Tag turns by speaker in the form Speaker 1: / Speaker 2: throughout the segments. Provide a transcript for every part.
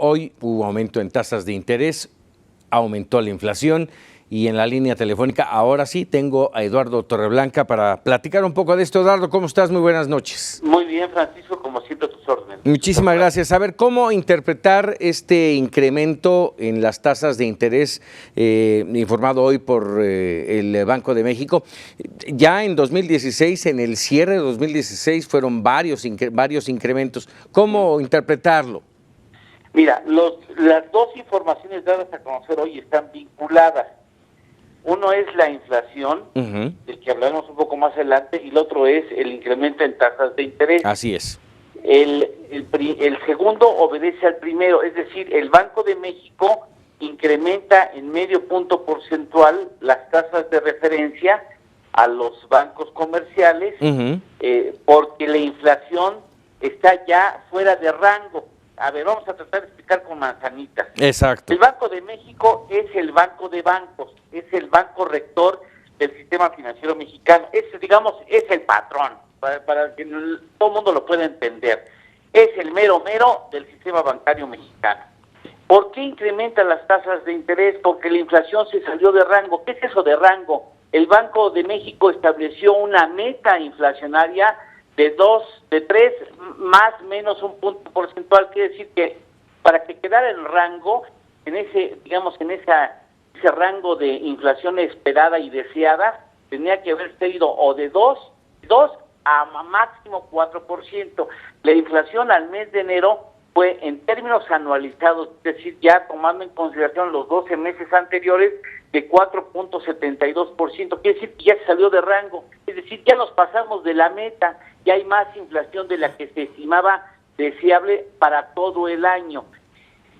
Speaker 1: Hoy hubo aumento en tasas de interés, aumentó la inflación y en la línea telefónica ahora sí tengo a Eduardo Torreblanca para platicar un poco de esto. Eduardo, ¿cómo estás? Muy buenas noches.
Speaker 2: Muy bien, Francisco, como siempre a tus órdenes.
Speaker 1: Muchísimas gracias. A ver, ¿cómo interpretar este incremento en las tasas de interés informado hoy por el Banco de México? Ya en 2016, en el cierre de 2016, fueron varios incrementos. ¿Cómo interpretarlo?
Speaker 2: Mira, las dos informaciones dadas a conocer hoy están vinculadas. Uno es la inflación, del que hablaremos un poco más adelante, y el otro es el incremento en tasas de interés.
Speaker 1: Así es.
Speaker 2: El segundo obedece al primero, es decir, el Banco de México incrementa en medio punto porcentual las tasas de referencia a los bancos comerciales, porque la inflación está ya fuera de rango. A ver, vamos a tratar de explicar con manzanitas.
Speaker 1: Exacto.
Speaker 2: El Banco de México es el banco de bancos, es el banco rector del sistema financiero mexicano. Digamos, es el patrón, para que todo el mundo lo pueda entender. Es el mero del sistema bancario mexicano. ¿Por qué incrementan las tasas de interés? Porque la inflación se salió de rango. ¿Qué es eso de rango? El Banco de México estableció una meta inflacionaria de 3 más menos un punto porcentual. Quiere decir que para que quedara en rango, en ese rango de inflación esperada y deseada, tenía que haber sido o de 2 a máximo 4%. La inflación al mes de enero fue en términos anualizados, es decir, ya tomando en consideración los 12 meses anteriores, de 4.72%, quiere decir que ya salió de rango, es decir, ya nos pasamos de la meta, ya hay más inflación de la que se estimaba deseable para todo el año.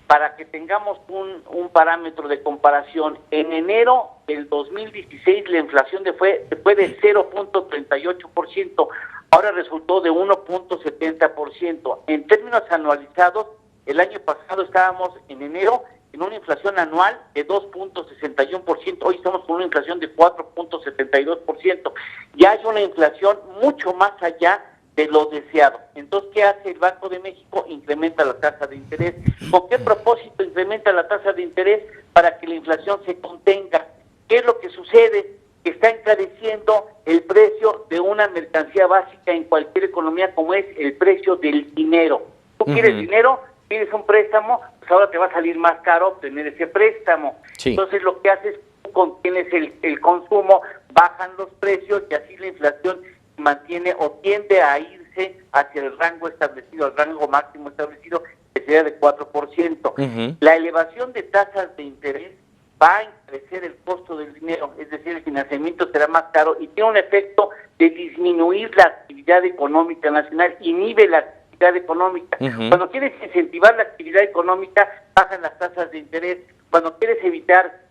Speaker 2: Para que tengamos un parámetro de comparación, en enero del 2016 la inflación fue de 0.38%, ahora resultó de 1.70%. En términos anualizados, el año pasado estábamos en enero en una inflación anual de 2.61%, hoy estamos con una inflación de 4.72%. Ya hay una inflación mucho más allá de lo deseado. Entonces, ¿qué hace el Banco de México? Incrementa la tasa de interés. ¿Con qué propósito incrementa la tasa de interés? Para que la inflación se contenga. ¿Qué es lo que sucede? Que está encareciendo el precio de una mercancía básica en cualquier economía, como es el precio del dinero. Tú quieres dinero, pides un préstamo, pues ahora te va a salir más caro obtener ese préstamo. Sí. Entonces, lo que haces, tú contienes el consumo, bajan los precios y así la inflación mantiene o tiende a irse hacia el rango establecido, el rango máximo establecido, que sería de 4%. La elevación de tasas de interés va a crecer el costo del dinero, es decir, el financiamiento será más caro y tiene un efecto de disminuir la actividad económica nacional, inhibe la actividad económica. Cuando quieres incentivar la actividad económica, bajan las tasas de interés. Cuando quieres evitar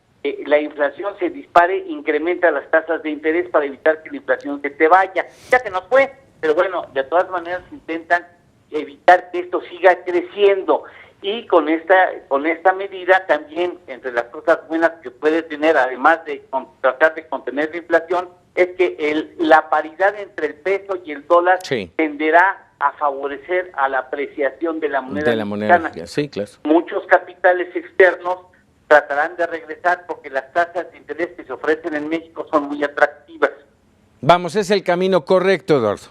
Speaker 2: la inflación se dispare, incrementa las tasas de interés para evitar que la inflación se te vaya. Ya se nos fue, pero bueno, de todas maneras intentan evitar que esto siga creciendo. Y con esta medida también, entre las cosas buenas que puede tener, además de tratar de contener la inflación, es que la paridad entre el peso y el dólar tenderá a favorecer a la apreciación de la moneda mexicana.
Speaker 1: Sí, claro.
Speaker 2: Muchos capitales externos tratarán de regresar porque las tasas de interés que se ofrecen en México son muy atractivas.
Speaker 1: Vamos, es el camino correcto, Eduardo.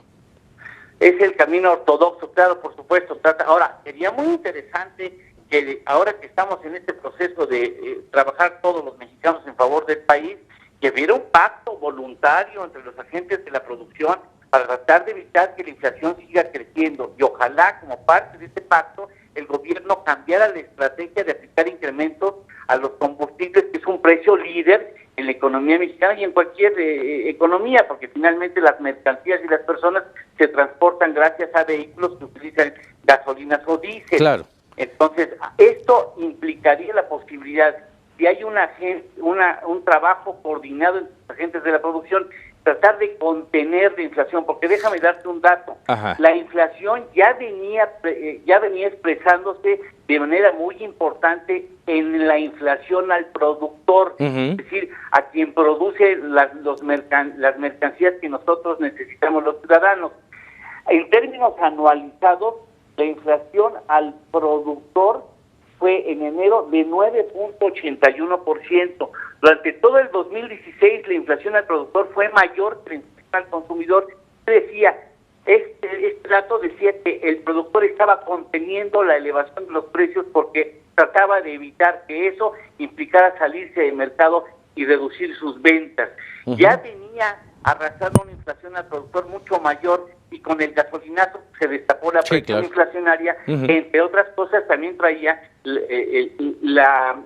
Speaker 2: Es el camino ortodoxo, claro, por supuesto. Ahora, sería muy interesante que ahora que estamos en este proceso de trabajar todos los mexicanos en favor del país, que hubiera un pacto voluntario entre los agentes de la producción para tratar de evitar que la inflación siga creciendo. Y ojalá, como parte de este pacto, el gobierno cambiara la estrategia de aplicar incrementos a los combustibles, que es un precio líder en la economía mexicana y en cualquier economía, porque finalmente las mercancías y las personas se transportan gracias a vehículos que utilizan gasolinas o diésel. Claro. Entonces, esto implicaría la posibilidad, si hay un trabajo coordinado entre los agentes de la producción, tratar de contener la inflación, porque déjame darte un dato. La inflación ya venía expresándose de manera muy importante en la inflación al productor, es decir, a quien produce las mercancías que nosotros necesitamos los ciudadanos. En términos anualizados, la inflación al productor en enero de 9.81%. Durante todo el 2016 la inflación al productor fue mayor que la inflación al consumidor. Decía, este dato decía que el productor estaba conteniendo la elevación de los precios porque trataba de evitar que eso implicara salirse del mercado y reducir sus ventas. Ya venía arrastrando una inflación al productor mucho mayor, y con el gasolinazo se destapó la presión inflacionaria. Entre otras cosas también traía la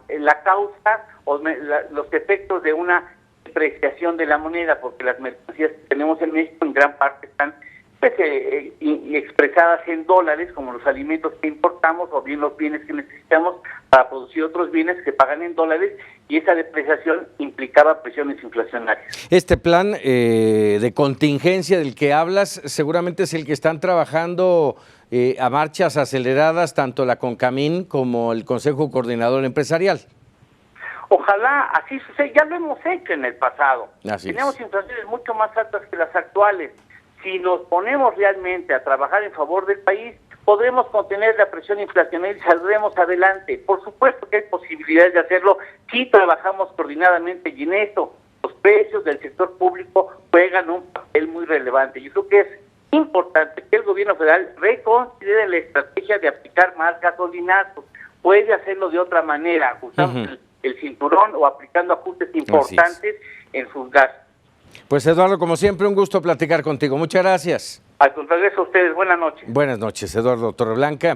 Speaker 2: causa o los efectos de una depreciación de la moneda, porque las mercancías que tenemos en México en gran parte están expresadas en dólares, como los alimentos que importamos o bien los bienes que necesitamos para producir otros bienes que pagan en dólares, y esa depreciación implicaba presiones inflacionarias.
Speaker 1: Este plan de contingencia del que hablas seguramente es el que están trabajando a marchas aceleradas tanto la CONCAMIN como el Consejo Coordinador Empresarial.
Speaker 2: Ojalá así suceda, ya lo hemos hecho en el pasado. Tenemos inflaciones mucho más altas que las actuales. Si nos ponemos realmente a trabajar en favor del país, podremos contener la presión inflacionaria y saldremos adelante. Por supuesto que hay posibilidades de hacerlo si trabajamos coordinadamente, y en eso los precios del sector público juegan un papel muy relevante. Yo creo que es importante que el gobierno federal reconsidere la estrategia de aplicar más gasolinazos. Puede hacerlo de otra manera, ajustando el cinturón o aplicando ajustes importantes en sus gastos.
Speaker 1: Pues Eduardo, como siempre, un gusto platicar contigo. Muchas gracias.
Speaker 2: Al contrario, a ustedes, buenas noches.
Speaker 1: Buenas noches, Eduardo Torreblanca.